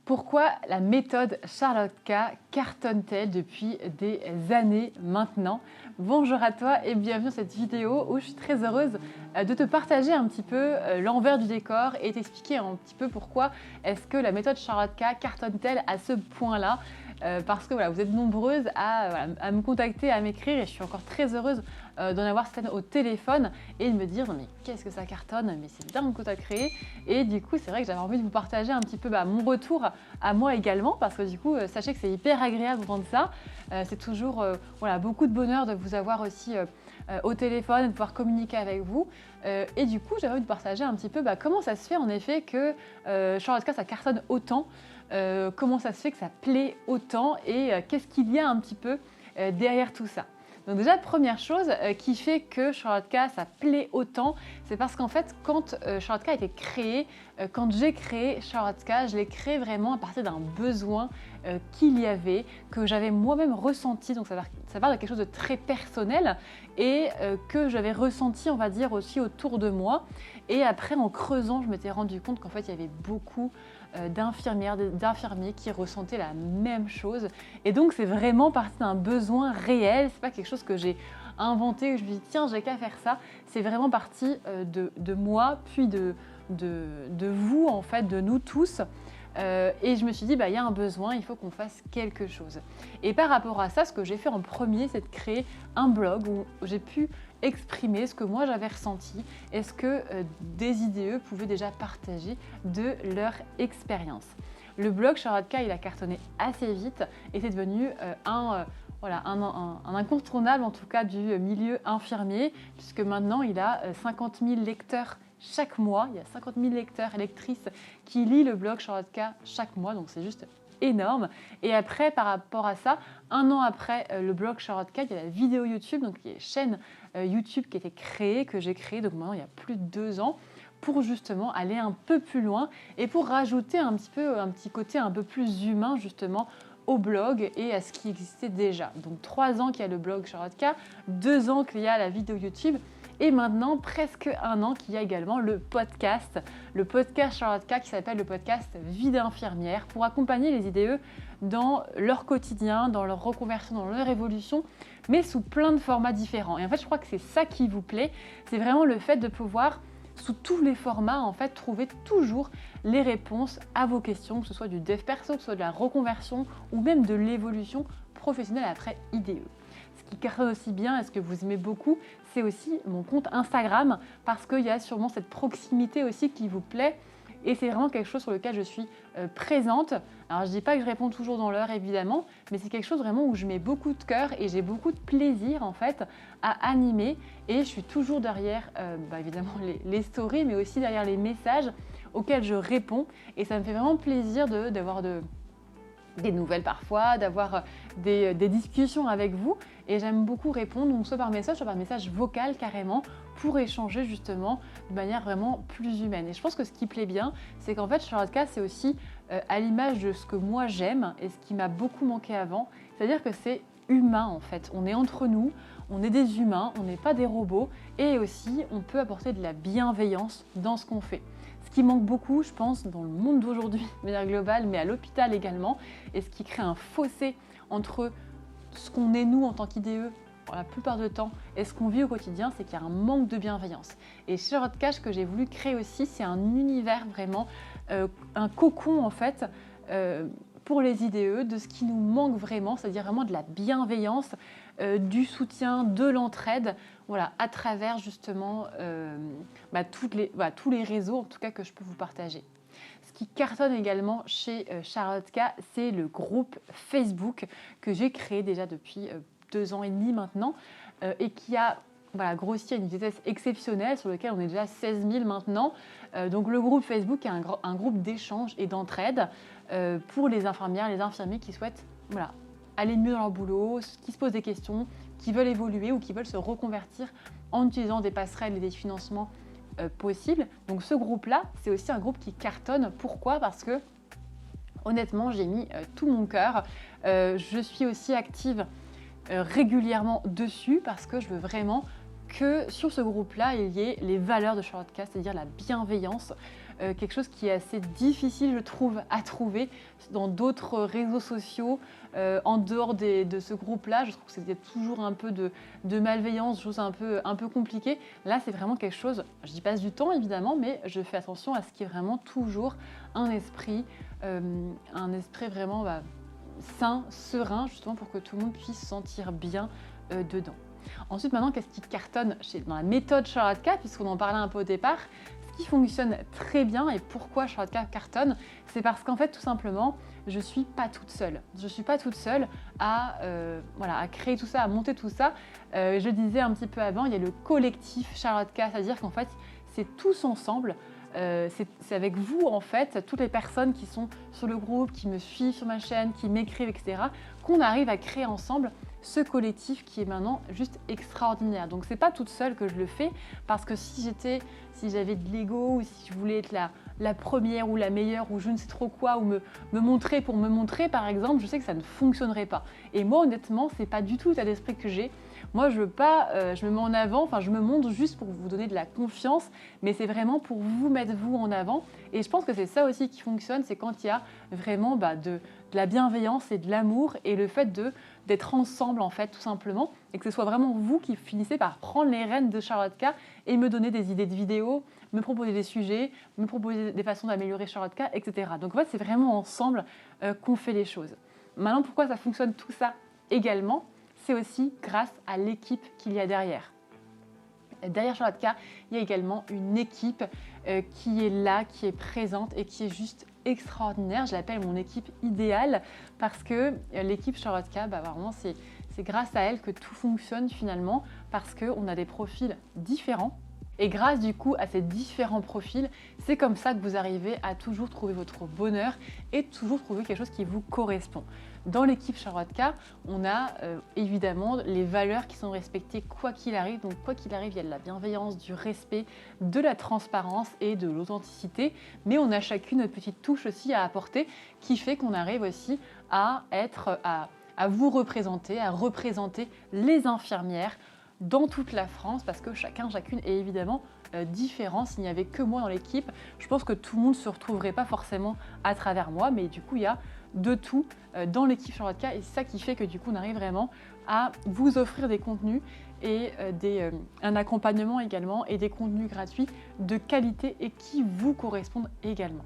Pourquoi la méthode Charlotte K cartonne-t-elle depuis des années maintenant? Bonjour à toi et bienvenue dans cette vidéo où je suis très heureuse de te partager un petit peu l'envers du décor et t'expliquer un petit peu pourquoi est-ce que la méthode Charlotte K cartonne-t-elle à ce point-là. Parce que voilà, vous êtes nombreuses à me contacter, à m'écrire et je suis encore très heureuse d'en avoir certaines au téléphone et de me dire non mais qu'est-ce que ça cartonne, mais c'est dingue que tu as créé. Et du coup c'est vrai que j'avais envie de vous partager un petit peu mon retour à moi également, parce que du coup sachez que c'est hyper agréable d'entendre ça. C'est toujours beaucoup de bonheur de vous avoir aussi au téléphone et de pouvoir communiquer avec vous. Et du coup j'avais envie de partager un petit peu comment ça se fait en effet que Charlotte K ça cartonne autant. Comment ça se fait que ça plaît autant et qu'est-ce qu'il y a un petit peu derrière tout ça. Donc déjà, première chose qui fait que Charlotte K ça plaît autant, c'est parce qu'en fait, quand Charlotte K a été créée, quand j'ai créé Charlotte K, je l'ai créé vraiment à partir d'un besoin qu'il y avait, que j'avais moi-même ressenti, donc ça part de quelque chose de très personnel et que j'avais ressenti, on va dire, aussi autour de moi. Et après, en creusant, je m'étais rendu compte qu'en fait, il y avait beaucoup d'infirmières, d'infirmiers qui ressentaient la même chose. Et donc, c'est vraiment parti d'un besoin réel. C'est pas quelque chose que j'ai inventé, que je me dis tiens, j'ai qu'à faire ça. C'est vraiment parti de moi, puis de vous, en fait, de nous tous. Et je me suis dit, il y a un besoin, il faut qu'on fasse quelque chose. Et par rapport à ça, ce que j'ai fait en premier, c'est de créer un blog où j'ai pu exprimer ce que moi j'avais ressenti et ce que des IDE pouvaient déjà partager de leur expérience. Le blog Charlotte K, il a cartonné assez vite et c'est devenu un incontournable en tout cas du milieu infirmier, puisque maintenant il a 50 000 lecteurs chaque mois. Il y a 50 000 lecteurs et lectrices qui lisent le blog Charlotte K chaque mois, donc c'est juste énorme. Et après, par rapport à ça, un an après le blog Charlotte K, il y a la vidéo YouTube, donc il y a une chaîne YouTube qui a été créée, que j'ai créée, donc maintenant il y a plus de 2 ans, pour justement aller un peu plus loin et pour rajouter un petit côté un peu plus humain justement au blog et à ce qui existait déjà. Donc 3 ans qu'il y a le blog Charlotte K, 2 ans qu'il y a la vidéo YouTube, et maintenant, presque 1 an qu'il y a également le podcast Charlotte K qui s'appelle le podcast Vie d'infirmière, pour accompagner les IDE dans leur quotidien, dans leur reconversion, dans leur évolution, mais sous plein de formats différents. Et en fait, je crois que c'est ça qui vous plaît, c'est vraiment le fait de pouvoir, sous tous les formats, en fait, trouver toujours les réponses à vos questions, que ce soit du dev perso, que ce soit de la reconversion ou même de l'évolution professionnelle après IDE. Ce qui cartonne aussi bien et ce que vous aimez beaucoup, c'est aussi mon compte Instagram, parce qu'il y a sûrement cette proximité aussi qui vous plaît et c'est vraiment quelque chose sur lequel je suis présente. Alors je ne dis pas que je réponds toujours dans l'heure évidemment, mais c'est quelque chose vraiment où je mets beaucoup de cœur et j'ai beaucoup de plaisir en fait à animer, et je suis toujours derrière évidemment les stories, mais aussi derrière les messages auxquels je réponds, et ça me fait vraiment plaisir d'avoir des nouvelles parfois, d'avoir des discussions avec vous, et j'aime beaucoup répondre, donc soit par message vocal carrément, pour échanger justement de manière vraiment plus humaine. Et je pense que ce qui plaît bien, c'est qu'en fait Charlotte K, c'est aussi à l'image de ce que moi j'aime et ce qui m'a beaucoup manqué avant, c'est-à-dire que c'est humain en fait. On est entre nous, on est des humains, on n'est pas des robots, et aussi on peut apporter de la bienveillance dans ce qu'on fait. Ce qui manque beaucoup, je pense, dans le monde d'aujourd'hui, de manière globale, mais à l'hôpital également, et ce qui crée un fossé entre ce qu'on est nous en tant qu'IDE, la plupart du temps, et ce qu'on vit au quotidien, c'est qu'il y a un manque de bienveillance. Et Charlotte K, ce que j'ai voulu créer aussi, c'est un univers vraiment, un cocon en fait, pour les IDE, de ce qui nous manque vraiment, c'est-à-dire vraiment de la bienveillance, du soutien, de l'entraide, à travers justement tous les réseaux en tout cas que je peux vous partager. Ce qui cartonne également chez Charlotte K, c'est le groupe Facebook que j'ai créé déjà depuis 2 ans et demi maintenant, et qui a grossi à une vitesse exceptionnelle, sur lequel on est déjà 16 000 maintenant. Donc le groupe Facebook est un groupe d'échange et d'entraide pour les infirmières, les infirmiers qui souhaitent aller mieux dans leur boulot, qui se posent des questions, qui veulent évoluer ou qui veulent se reconvertir en utilisant des passerelles et des financements possibles. Donc ce groupe-là, c'est aussi un groupe qui cartonne. Pourquoi ? Parce que honnêtement, j'ai mis tout mon cœur. Je suis aussi active régulièrement dessus, parce que je veux vraiment que sur ce groupe-là, il y ait les valeurs de Charlotte K, c'est-à-dire la bienveillance, quelque chose qui est assez difficile, je trouve, à trouver dans d'autres réseaux sociaux, en dehors de ce groupe-là. Je trouve que c'était toujours un peu de malveillance, chose un peu compliquée. Là, c'est vraiment quelque chose, j'y passe du temps évidemment, mais je fais attention à ce qui est vraiment toujours un esprit vraiment sain, serein, justement pour que tout le monde puisse se sentir bien dedans. Ensuite, maintenant, qu'est-ce qui cartonne dans la méthode Charlotte K, puisqu'on en parlait un peu au départ. Ce qui fonctionne très bien et pourquoi Charlotte K cartonne, c'est parce qu'en fait, tout simplement, je ne suis pas toute seule. Je ne suis pas toute seule à créer tout ça, à monter tout ça. Je disais un petit peu avant, il y a le collectif Charlotte K, c'est-à-dire qu'en fait, c'est tous ensemble. C'est avec vous, en fait, toutes les personnes qui sont sur le groupe, qui me suivent sur ma chaîne, qui m'écrivent, etc., qu'on arrive à créer ensemble ce collectif qui est maintenant juste extraordinaire. Donc c'est pas toute seule que je le fais, parce que si j'avais de l'ego, ou si je voulais être la première ou la meilleure ou je ne sais trop quoi, ou me montrer pour me montrer par exemple, je sais que ça ne fonctionnerait pas. Et moi honnêtement, c'est pas du tout l'état d'esprit que j'ai. Moi je veux pas, je me mets en avant, enfin je me montre juste pour vous donner de la confiance, mais c'est vraiment pour vous mettre vous en avant. Et je pense que c'est ça aussi qui fonctionne, c'est quand il y a vraiment de la bienveillance et de l'amour et le fait d'être ensemble en fait tout simplement, et que ce soit vraiment vous qui finissez par prendre les rênes de Charlotte K et me donner des idées de vidéos, me proposer des sujets, me proposer des façons d'améliorer Charlotte K, etc. Donc en fait c'est vraiment ensemble qu'on fait les choses. Maintenant, pourquoi ça fonctionne tout ça également, c'est aussi grâce à l'équipe qu'il y a derrière. Derrière Charlotte K, il y a également une équipe qui est là, qui est présente et qui est juste extraordinaire. Je l'appelle mon équipe idéale parce que l'équipe Charlotte K, vraiment c'est grâce à elle que tout fonctionne finalement, parce qu'on a des profils différents. Et grâce du coup à ces différents profils, c'est comme ça que vous arrivez à toujours trouver votre bonheur et toujours trouver quelque chose qui vous correspond. Dans l'équipe Charlotte K, on a évidemment les valeurs qui sont respectées quoi qu'il arrive. Donc quoi qu'il arrive, il y a de la bienveillance, du respect, de la transparence et de l'authenticité. Mais on a chacune notre petite touche aussi à apporter qui fait qu'on arrive aussi à vous représenter, à représenter les infirmières dans toute la France, parce que chacune est évidemment différent. S'il n'y avait que moi dans l'équipe, je pense que tout le monde ne se retrouverait pas forcément à travers moi, mais du coup il y a de tout dans l'équipe Charlotte K, et c'est ça qui fait que du coup on arrive vraiment à vous offrir des contenus et un accompagnement également, et des contenus gratuits de qualité et qui vous correspondent également.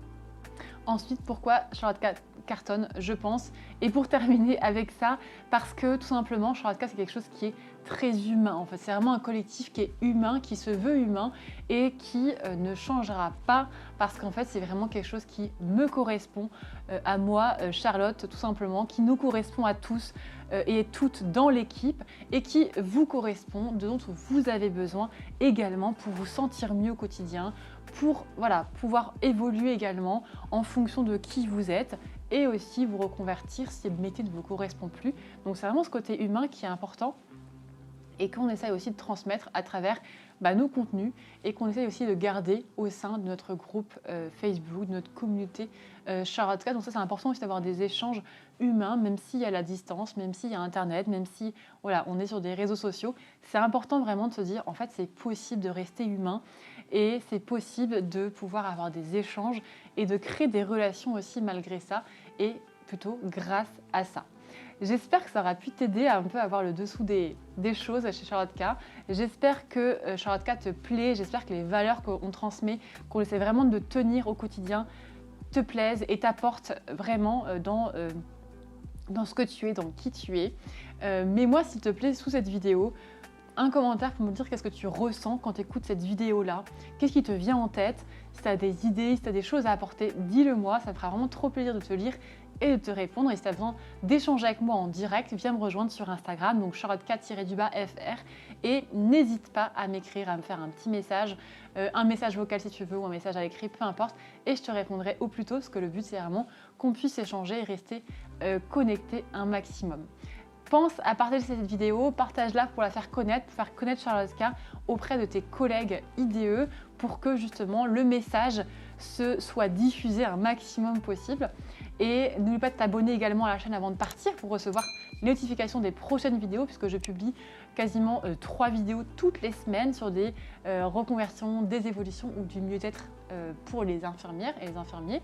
Ensuite, pourquoi Charlotte K cartonne, je pense. Et pour terminer avec ça, parce que tout simplement, Charlotte K, c'est quelque chose qui est très humain. En fait, c'est vraiment un collectif qui est humain, qui se veut humain et qui ne changera pas, parce qu'en fait, c'est vraiment quelque chose qui me correspond à moi, Charlotte, tout simplement, qui nous correspond à tous et toutes dans l'équipe, et qui vous correspond, dont vous avez besoin également pour vous sentir mieux au quotidien, pour pouvoir évoluer également en fonction de qui vous êtes, et aussi vous reconvertir si le métier ne vous correspond plus. Donc c'est vraiment ce côté humain qui est important et qu'on essaye aussi de transmettre à travers nos contenus, et qu'on essaye aussi de garder au sein de notre groupe Facebook, de notre communauté Charlotte K. Donc ça, c'est important aussi d'avoir des échanges humains, même s'il y a la distance, même s'il y a Internet, même si on est sur des réseaux sociaux. C'est important vraiment de se dire, en fait, c'est possible de rester humain, et c'est possible de pouvoir avoir des échanges et de créer des relations aussi malgré ça, et plutôt grâce à ça. J'espère que ça aura pu t'aider à un peu avoir le dessous des choses chez Charlotte K. J'espère que Charlotte K te plaît, j'espère que les valeurs qu'on transmet, qu'on essaie vraiment de tenir au quotidien, te plaisent et t'apportent vraiment dans ce que tu es, dans qui tu es. Mets-moi s'il te plaît sous cette vidéo un commentaire pour me dire qu'est-ce que tu ressens quand tu écoutes cette vidéo-là. Qu'est-ce qui te vient en tête? Si tu as des idées, si tu as des choses à apporter, dis-le moi, ça me fera vraiment trop plaisir de te lire et de te répondre. Et si tu as besoin d'échanger avec moi en direct, viens me rejoindre sur Instagram, donc charlotteka-fr, et n'hésite pas à m'écrire, à me faire un petit message, un message vocal si tu veux, ou un message à l'écrit, peu importe, et je te répondrai au plus tôt, parce que le but c'est vraiment qu'on puisse échanger et rester connectés un maximum. Pense à partager cette vidéo, partage-la pour la faire connaître Charlotte K auprès de tes collègues IDE, pour que justement le message soit diffusé un maximum possible. Et n'oublie pas de t'abonner également à la chaîne avant de partir pour recevoir les notifications des prochaines vidéos, puisque je publie quasiment 3 vidéos toutes les semaines sur des reconversions, des évolutions ou du mieux-être pour les infirmières et les infirmiers.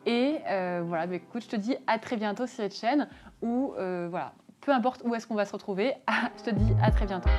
Et voilà, bah, écoute, je te dis à très bientôt sur cette chaîne, ou voilà, peu importe où est-ce qu'on va se retrouver, je te dis à très bientôt.